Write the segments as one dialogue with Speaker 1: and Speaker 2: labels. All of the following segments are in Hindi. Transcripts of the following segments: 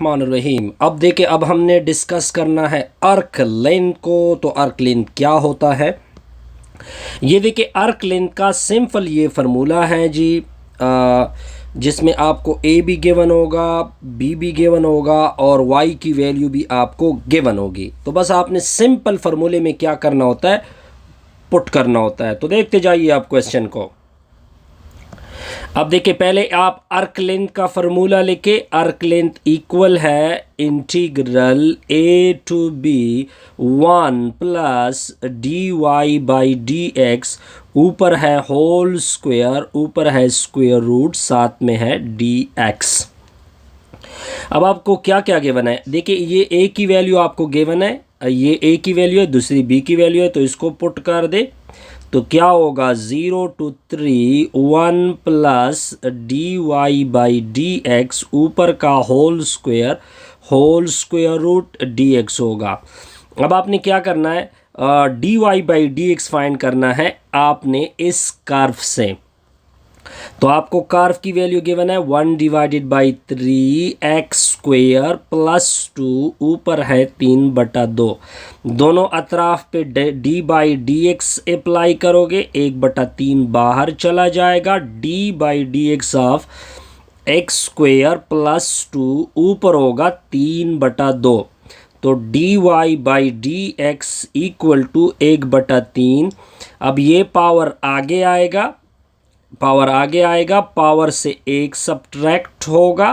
Speaker 1: बिस्मिल्लाहिर्रहमानिर्रहीम। अब देखिए, अब हमने डिस्कस करना है आर्क लेंथ को। तो आर्क लेंथ क्या होता है, ये देखिए आर्क लेंथ का सिंपल ये फार्मूला है जी, जिसमें आपको ए भी गिवन होगा, बी भी गिवन होगा और वाई की वैल्यू भी आपको गिवन होगी। तो बस आपने सिंपल फार्मूले में क्या करना होता है, पुट करना होता है। तो देखते जाइए आप क्वेश्चन को। अब देखिए, पहले आप आर्क लेंथ का फार्मूला लिखे। आर्क लेंथ इक्वल है integral a to b 1 plus d y by d x, ऊपर है होल स्क्वायर, ऊपर है स्क्वायर रूट, साथ में है डी एक्स। अब आपको क्या क्या गिवन है, देखिए ये ए की वैल्यू आपको गिवन है, ये ए की वैल्यू है, दूसरी बी की वैल्यू है, तो इसको पुट कर दे। तो क्या होगा 0 to 3 1 plus d y by d x, ऊपर का whole square root d x होगा। अब आपने क्या करना है, d y by d x find करना है आपने इस कर्व से। तो आपको कर्व की वैल्यू गिवन है 1 divided by 3 x square plus 2, ऊपर है 3/2। दोनों अतराफ पे d by d x apply करोगे, 1/3 बाहर चला जाएगा। D by d x of x square plus 2, ऊपर होगा 3/2। तो d y by d x equal to 1/3। अब ये पावर आगे आएगा, पावर से एक सब्ट्रैक्ट होगा,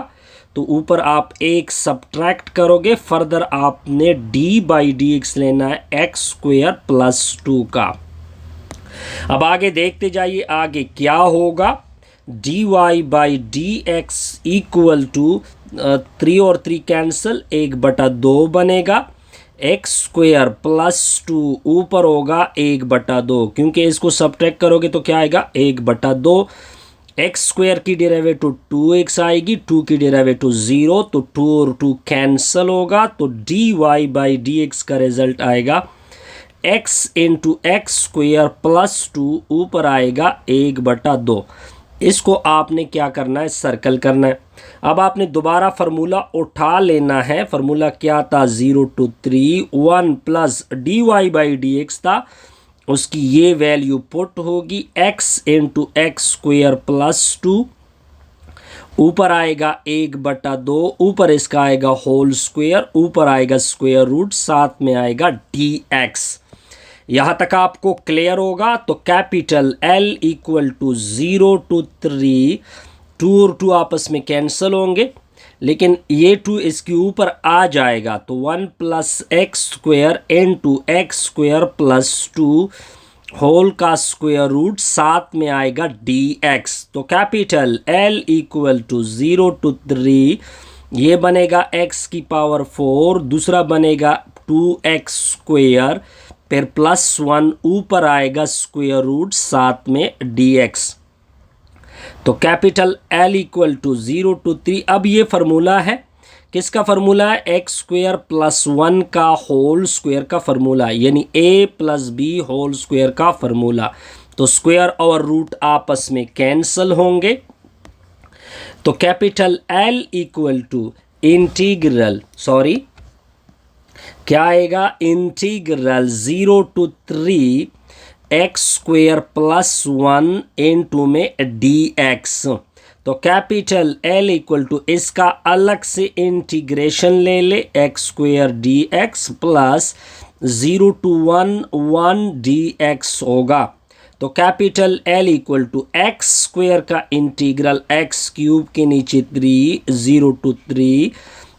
Speaker 1: तो ऊपर आप एक सब्ट्रैक्ट करोगे। फर्दर आपने डी बाई डी एक्स लेना है एक्स स्क्वेयर प्लस 2 का। अब आगे देखते जाइए, आगे क्या होगा, d y by d x equal to 3 और 3 कैंसिल, 1/2 बनेगा। एक्स स्क्वेयर प्लस 2, ऊपर होगा 1/2, क्योंकि इसको सब्ट्रैक्ट करोगे तो क्या आएगा 1/2। एक्स स्क्वेयर की डेरिवेटिव 2x आएगी, 2 की डेरिवेटिव 0, तो 2 और 2 कैंसल होगा। तो d y by d x का रिजल्ट आएगा x into x square plus 2, ऊपर आएगा 1/2। इसको आपने क्या करना है, सर्कल करना है। अब आपने दोबारा फार्मूला उठा लेना है। फार्मूला क्या था, 0 to 3 1 plus d y by d x था, उसकी ये वैल्यू पुट होगी x into x square plus 2, ऊपर आएगा 1/2, ऊपर इसका आएगा होल स्क्वेयर, ऊपर आएगा स्क्वेयर रूट, साथ में आएगा डी एक्स। यहाँ तक आपको क्लियर होगा। तो capital L equal to 0 to 3, 2 और 2 आपस में कैंसिल होंगे, लेकिन ये 2 इसके ऊपर आ जाएगा। तो 1 plus x square into x square plus 2 whole का स्क्वेयर रूट, साथ में आएगा डी एक्स। तो capital L equal to 0 to 3, ये बनेगा x की पावर 4, दूसरा बनेगा 2x स्क्वेयर, फिर प्लस 1, ऊपर आएगा स्क्वेयर रूट, साथ में dx। तो capital L equal to 0 to 3। अब ये फार्मूला है, किसका फार्मूला है, एक्स स्क्वेयर प्लस 1 का होल स्क्वेयर का फार्मूला, यानी a plus b whole square का फार्मूला। तो स्क्वेयर और रूट आपस में कैंसल होंगे। तो capital L equal to integral, क्या आएगा, integral 0 to 3 x square plus 1 into में डी एक्स। तो कैपिटल L इक्वल टू, इसका अलग से इंटीग्रेशन ले ले, x square d x plus 0 to 1 d x होगा। तो capital L equal to x square का इंटीग्रल एक्स क्यूब के नीचे 3, 0 to 3,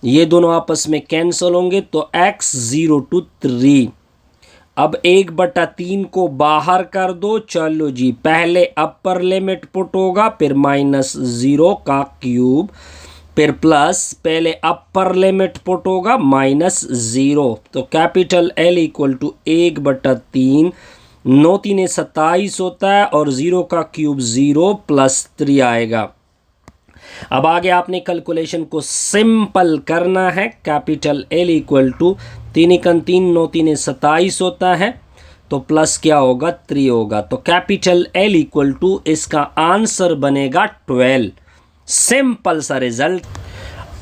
Speaker 1: ये दोनों आपस में कैंसिल होंगे, तो x 0 to 3। अब 1/3 को बाहर कर दो। चलो जी, पहले अपर लिमिट पुट होगा, फिर -0 का क्यूब, फिर प्लस, पहले अपर लिमिट पुट होगा -0। तो कैपिटल L इक्वल टू 1/3, 9 3 27 होता है, और 0 का क्यूब 0 प्लस 3 आएगा। अब आगे आपने कैलकुलेशन को सिंपल करना है। कैपिटल L इक्वल टू 3 1 3, 9 3 27 होता है, तो प्लस क्या होगा, 3 होगा। तो कैपिटल L इक्वल टू, इसका आंसर बनेगा 12। सिंपल सा रिजल्ट।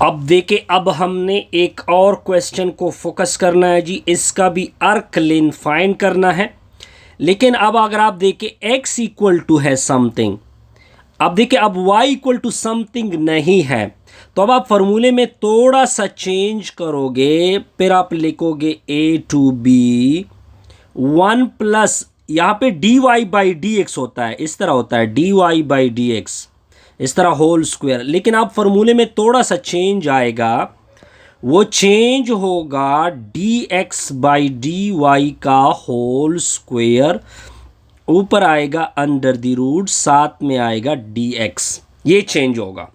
Speaker 1: अब देखिए, अब हमने एक और क्वेश्चन को फोकस करना है जी। इसका भी अर्क लेन फाइंड करना है, लेकिन अब अगर आप देखें x इक्वल टू है समथिंग, अब देखिए अब y इक्वल टू समथिंग नहीं है, तो अब आप फॉर्मूले में थोड़ा सा चेंज करोगे, फिर आप लिखोगे a टू बी 1 प्लस, यहाँ पे dy बाई डी एक्स होता है, इस तरह होता है dy बाई डी एक्स, इस तरह होल स्क्वायर। लेकिन आप फॉर्मूले में थोड़ा सा चेंज आएगा, वो चेंज होगा d x by D y का होल स्क्वायर, ऊपर आएगा अंडर द रूट, साथ में आएगा डी एक्स, ये चेंज होगा।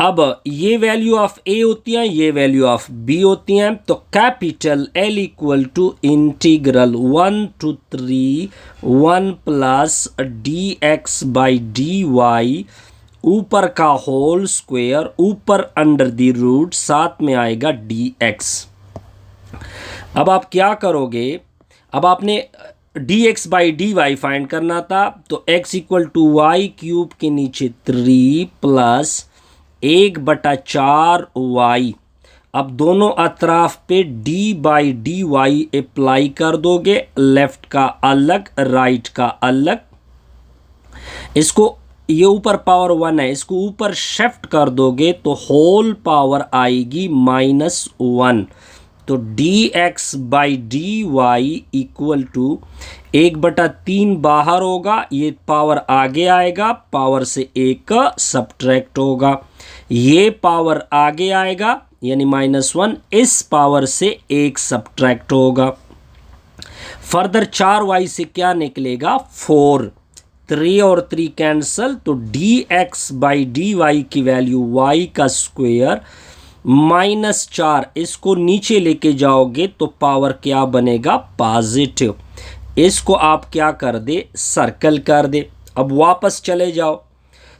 Speaker 1: अब ये वैल्यू ऑफ ए होती है, ये वैल्यू ऑफ बी होती हैं, तो capital L equal to integral 1 to 3 1 plus d x by D y, ऊपर का होल स्क्वायर, ऊपर अंडर द रूट, साथ में आएगा डी एक्स। अब आप क्या करोगे, अब आपने d x by D y find करना था, तो x equal to y cube के नीचे 3 प्लस 1/4 वाई। अब दोनों अतराफ पे d by D y apply कर दोगे, लेफ्ट का अलग राइट का अलग, इसको ये ऊपर पावर 1 है, इसको ऊपर शिफ्ट कर दोगे तो होल पावर आएगी -1, तो d x by D y equal to 1/3 बाहर होगा, ये पावर आगे आएगा, पावर से 1 सब्ट्रैक्ट होगा, ये पावर आगे आएगा यानी -1, इस पावर से 1 सब्ट्रैक्ट होगा। फर्दर 4y से क्या निकलेगा 4, 3 और 3 कैंसल, तो d x by D y की वैल्यू y का स्क्वायर -4, इसको नीचे लेके जाओगे तो पावर क्या बनेगा पॉजिटिव, इसको आप क्या कर दे सर्कल कर दे। अब वापस चले जाओ,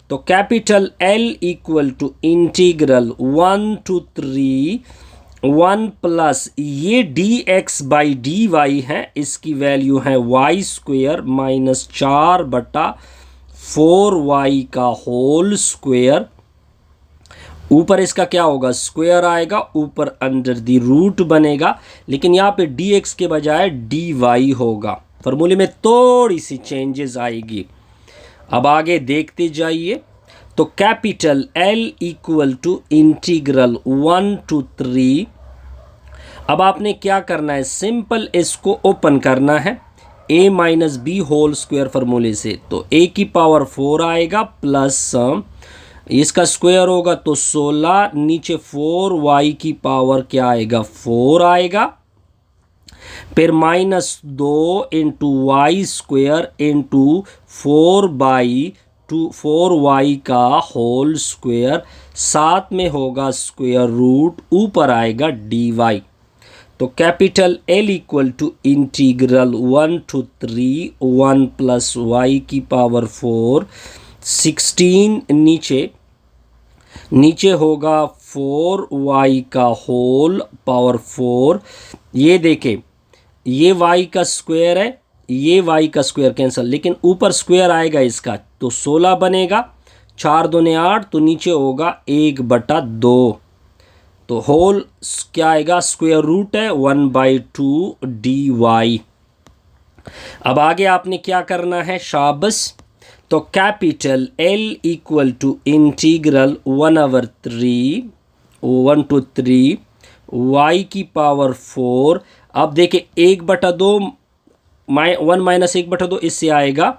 Speaker 1: तो capital L equal to integral 1 to 3 1 plus ये D x by D Y है, इसकी वैल्यू है वाई स्क्वेयर -4/4y का होल स्क्वेयर, ऊपर इसका क्या होगा स्क्वायर आएगा, ऊपर अंडर द रूट बनेगा, लेकिन यहाँ पे डी एक्स के बजाय डी वाई होगा, फॉर्मूले में थोड़ी सी चेंजेस आएगी। अब आगे देखते जाइए, तो capital L equal to integral 1 to 3, अब आपने क्या करना है सिंपल इसको ओपन करना है, a minus b whole square फार्मूले से, तो a की पावर 4 आएगा प्लस इसका स्क्वायर होगा तो 16, नीचे 4y की पावर क्या आएगा 4 आएगा, फिर -2 into Y square into 4/4y का होल स्क्वायर, साथ में होगा स्क्वायर रूट, ऊपर आएगा dy, तो capital L equal to integral 1 to 3 1 plus y की पावर 4 16, नीचे होगा 4y का होल पावर 4, ये देखें ये y का स्क्वायर है, ये y का स्क्वायर कैंसिल, लेकिन ऊपर स्क्वायर आएगा इसका, तो 16 बनेगा, 4 दूने 8, तो नीचे होगा 1/2, तो होल क्या आएगा स्क्वायर रूट है 1/2 dy। अब आगे आपने क्या करना है शाबस, तो capital L equal to integral 1 to 3 y की पावर 4, अब देखिए 1/2 1 माइनस 1/2 इससे आएगा,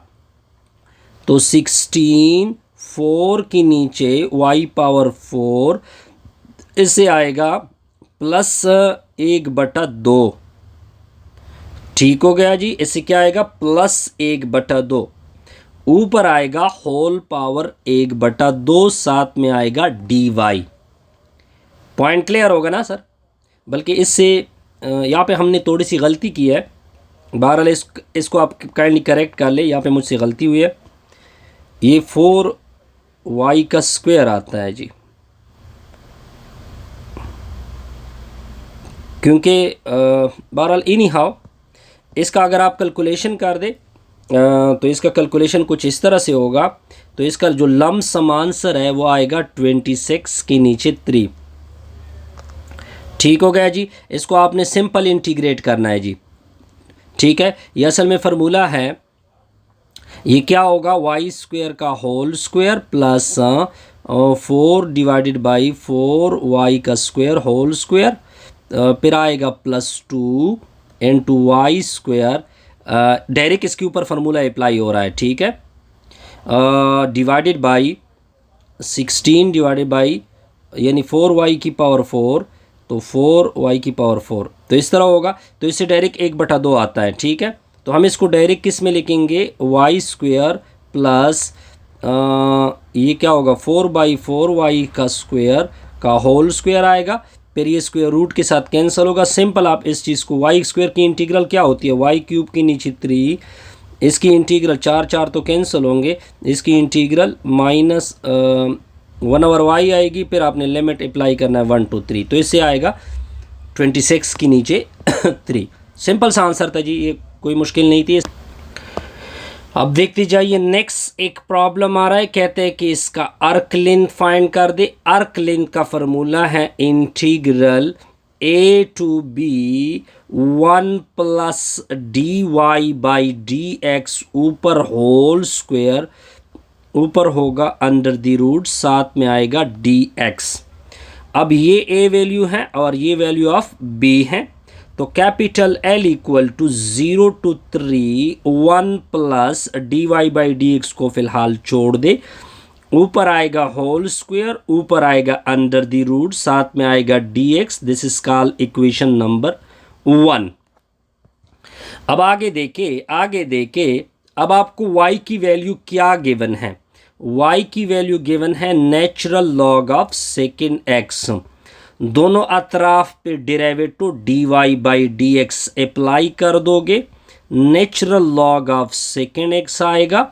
Speaker 1: तो 16, 4 के नीचे y पावर 4, इससे आएगा प्लस 1/2, ठीक हो गया जी, इससे क्या आएगा प्लस 1/2, ऊपर आएगा होल पावर 1/2, साथ में आएगा dy। पॉइंट क्लियर होगा ना सर, बल्कि इससे यहाँ पे हमने थोड़ी सी गलती की है, बहरहाल इसको आप काइंडली करेक्ट कर ले, यहाँ पे मुझसे गलती हुई है, ये 4y का स्क्वायर आता है जी, क्योंकि बहरहाल एनी हाउ इसका अगर आप कैलकुलेशन कर दे तो इसका कैलकुलेशन कुछ इस तरह से होगा। तो इसका जो लमसम आंसर है वो आएगा 26 के नीचे 3। ठीक हो गया जी। इसको आपने सिंपल इंटीग्रेट करना है जी। ठीक है, ये असल में फार्मूला है। ये क्या होगा, वाई स्क्वायर का whole square plus 4 divided by 4y का स्क्वायर होल स्क्वायर, फिर आएगा +2 इंटू वाई स्क्वायर। डायरेक्ट इसके ऊपर फार्मूला अप्लाई हो रहा है। ठीक है, डिवाइडेड बाई 16 डिवाइडेड बाई यानी 4y की पावर 4, तो 4y की पावर 4, तो इस तरह होगा। तो इससे डायरेक्ट 1/2 आता है। ठीक है, तो हम इसको डायरेक्ट किस में लिखेंगे, वाई स्क्वायर प्लस ये क्या होगा 4/4y का स्क्वायर का होल स्क्वायर आएगा, फिर ये स्क्वायर रूट के साथ कैंसिल होगा। सिंपल आप इस चीज़ को, वाई स्क्वायर की इंटीग्रल क्या होती है, वाई क्यूब के नीचे 3, इसकी इंटीग्रल 4 तो कैंसिल होंगे, इसकी इंटीग्रल -1/y आएगी, फिर आपने लिमिट अप्लाई करना है 1 to 3, तो इससे आएगा 26 के नीचे 3। सिंपल सा आंसर था जी, ये कोई मुश्किल नहीं थी। अब देखते जाइए, नेक्स्ट एक प्रॉब्लम आ रहा है, कहते हैं कि इसका आर्क लेंथ फाइंड कर दे। आर्क लेंथ का फॉर्मूला है integral a to b 1 + dy/dx ऊपर होल स्क्वायर, ऊपर होगा अंडर द रूट, साथ में आएगा dx। अब ये a वैल्यू है और ये वैल्यू ऑफ b है, तो कैपिटल L = 0 to 3 1 + dy/dx को फिलहाल छोड़ दे, ऊपर आएगा होल स्क्वायर, ऊपर आएगा अंडर द रूट, साथ में आएगा dx। This is called equation number 1। अब आगे देखे अब आपको y की वैल्यू क्या गिवन है, y की वैल्यू गिवन है natural log of second x। दोनों अतराफ पे डेरिवेटिव dy/dx अप्लाई कर दोगे, natural log of second x आएगा,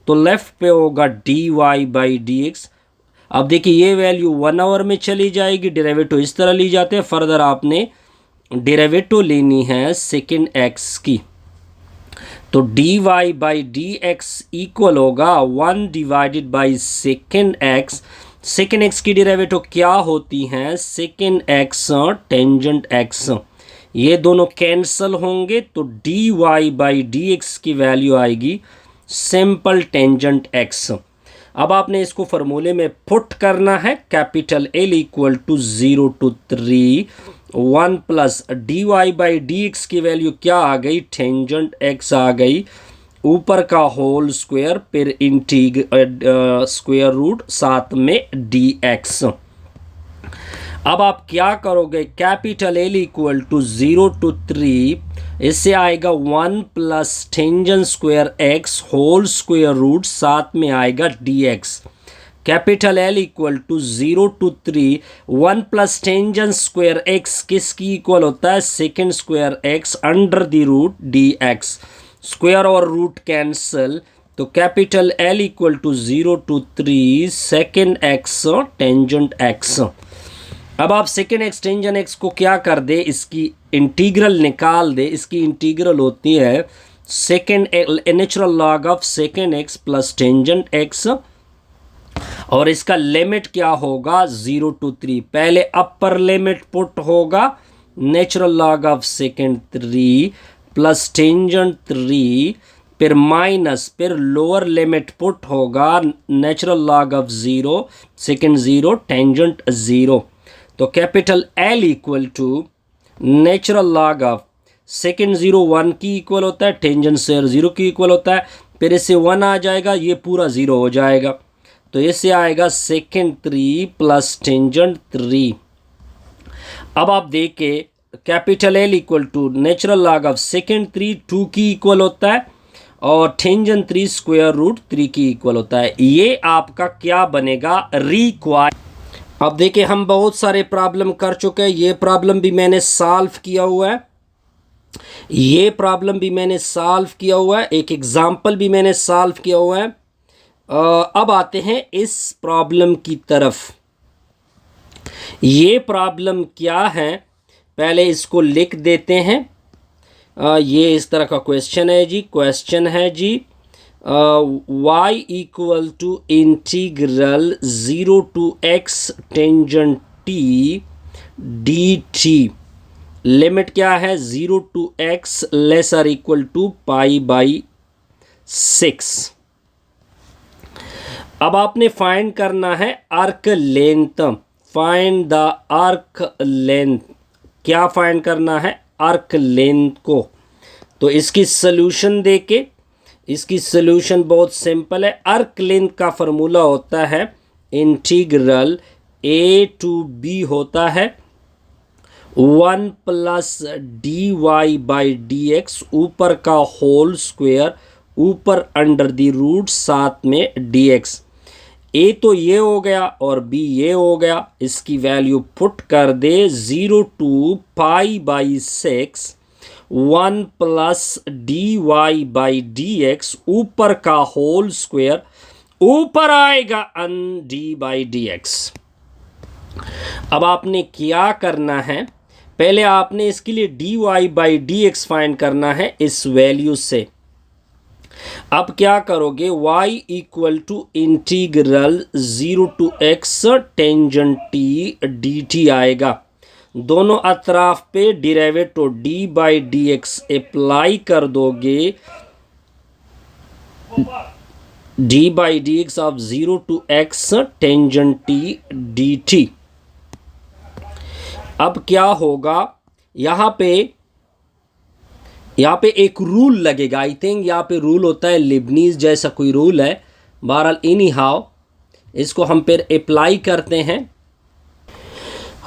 Speaker 1: तो लेफ्ट पे होगा dy/dx। अब देखिए ये वैल्यू 1 आवर में चली जाएगी, डेरिवेटिव इस तरह ली जाते हैं। फर्दर आपने डेरिवेटिव लेनी है सेकेंड x की, तो dy/dx इक्वल होगा 1 divided by second x। Second x की डेरिवेटिव क्या होती हैं, सेकेंड x टेंजेंट x, ये दोनों कैंसल होंगे, तो dy/dx की वैल्यू आएगी सिंपल टेंजेंट x। अब आपने इसको फॉर्मूले में पुट करना है, कैपिटल L = 0 to 3 1 + dy/dx की वैल्यू क्या आ गई, टेंजेंट x आ गई, ऊपर का होल स्क्वायर, फिर स्क्वायर रूट, साथ में dx। अब आप क्या करोगे, कैपिटल L = 0 to 3, इससे आएगा 1 + tangent square x whole square root, साथ में आएगा dx। Capital L = 0 to 3 1 + tangent square x किसकी इक्वल होता है, second square x under the root dx। Square और रूट कैंसल, तो capital L = 0 to 3 second x tangent x। अब आप सेकेंड x टेंजेंट x को क्या कर दे, इसकी इंटीग्रल निकाल दे। इसकी इंटीग्रल होती है second natural log of second x plus tangent x, और इसका लिमिट क्या होगा 0 to 3। पहले अपर लिमिट पुट होगा natural log of second 3 plus tangent 3, फिर माइनस, फिर लोअर लिमिट पुट होगा natural log of 0 second 0 tangent 0। तो capital L = natural log of second 0 1 की इक्वल होता है, टेंजेंट से 0 की इक्वल होता है, फिर इससे 1 आ जाएगा, ये पूरा 0 हो जाएगा, तो इससे आएगा सेकेंड 3 प्लस टेंजेंट 3। अब आप देखें capital L = natural log of second 3 2 की इक्वल होता है, और टेंजेंट 3 स्क्वायर रूट 3 की इक्वल होता है। ये आपका क्या बनेगा, रिक्वायर। अब देखिए हम बहुत सारे प्रॉब्लम कर चुके हैं, ये प्रॉब्लम भी मैंने सॉल्व किया हुआ है, ये प्रॉब्लम भी मैंने सॉल्व किया हुआ है, एक एग्जाम्पल भी मैंने सॉल्व किया हुआ है। अब आते हैं इस प्रॉब्लम की तरफ। ये प्रॉब्लम क्या है, पहले इसको लिख देते हैं। ये इस तरह का क्वेश्चन है जी। क्वेश्चन है जी y equal to integral 0 to x tangent t dt। लिमिट क्या है? 0 to x lesser equal to π/6। अब आपने फाइंड करना है arc length. Find the arc length. क्या फाइंड करना है? आर्क लेंथ को। तो इसकी सॉल्यूशन देके, इसकी सॉल्यूशन बहुत सिंपल है। आर्क लेंथ का फॉर्मूला होता है इंटीग्रल a to b होता है 1 प्लस dy/dx, ऊपर का होल स्क्वायर, ऊपर अंडर द रूट, साथ में dx। a तो ये हो गया और b ये हो गया। इसकी वैल्यू पुट कर दे 0 to π/6 1 प्लस dy/dx, ऊपर का होल स्क्वायर, ऊपर आएगा d/dx। अब आपने क्या करना है? पहले आपने इसके लिए dy/dx फाइंड करना है इस वैल्यू से। अब क्या करोगे? y equal to integral 0 to x tangent t dt आएगा। दोनों अतराफ पे डिराइवेटिव d/dx अप्लाई कर दोगे। d/dx of 0 to x tangent t dt। अब क्या होगा? यहाँ पे एक रूल लगेगा। आई थिंक यहाँ पे रूल होता है लिबनीज जैसा कोई रूल है। बहरहाल एनी हाउ इसको हम फिर अप्लाई करते हैं।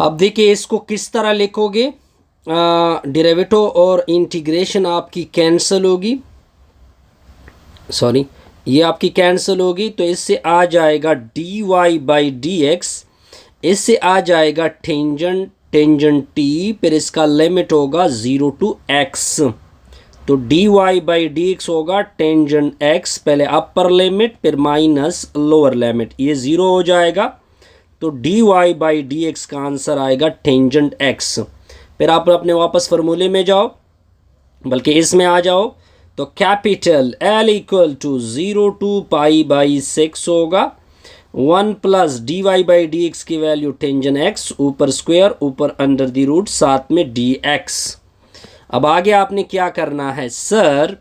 Speaker 1: अब देखिए इसको किस तरह लिखोगे। डेरिवेटिव और इंटीग्रेशन आपकी कैंसिल होगी, सॉरी ये आपकी कैंसिल होगी। तो इससे आ जाएगा dy/dx, इससे आ जाएगा टेंजेंट t, फिर इसका लिमिट होगा 0 to x। तो dy/dx होगा टेंजेंट x, पहले अपर लिमिट फिर माइनस लोअर लिमिट, ये 0 हो जाएगा। तो dy/dx का आंसर आएगा टेंजेंट x। फिर आप अपने वापस फार्मूले में जाओ, बल्कि इसमें आ जाओ। तो capital L equal to 0 to π/6 होगा। 1 प्लस dy/dx की वैल्यू टेंजेंट x, ऊपर स्क्वायर, ऊपर अंडर द रूट, साथ में dx। अब आगे आपने क्या करना है सर?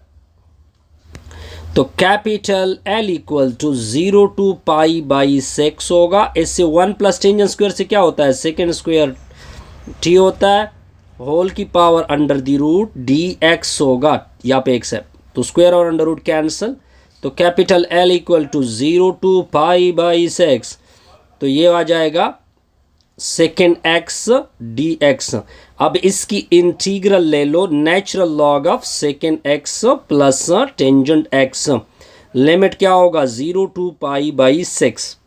Speaker 1: तो capital L equal to 0 to π/6 होगा। इससे 1 प्लस टेंजेंट स्क्वायर से क्या होता है? सेकेंड स्क्वायर t होता है, होल की power under the root dx होगा। यहाँ पे x है तो स्क्वायर और अंडर रूट कैंसिल। तो capital L equal to 0 to π/6, तो ये आ जाएगा सेकेंड x dx। अब इसकी इंटीग्रल ले लो, natural log of second x plus tangent x। Limit क्या होगा? 0 to π/6।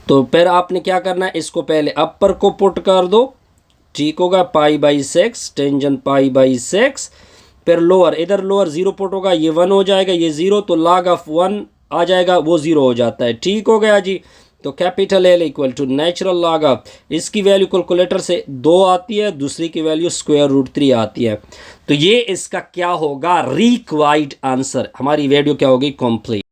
Speaker 1: तो फिर आपने क्या करना है? इसको पहले अपर को पुट कर दो, ठीक होगा, π/6 टेंजेंट π/6। फिर लोअर, इधर लोअर 0 पुट होगा, ये 1 हो जाएगा, ये 0, तो लॉग ऑफ 1 आ जाएगा, वो 0 हो जाता है। ठीक हो गया जी। तो capital L equal to natural log of, इसकी वैल्यू कैलकुलेटर से 2 आती है, दूसरी की वैल्यू √3 आती है। तो ये इसका क्या होगा? Required answer. हमारी वीडियो क्या होगी? कंप्लीट।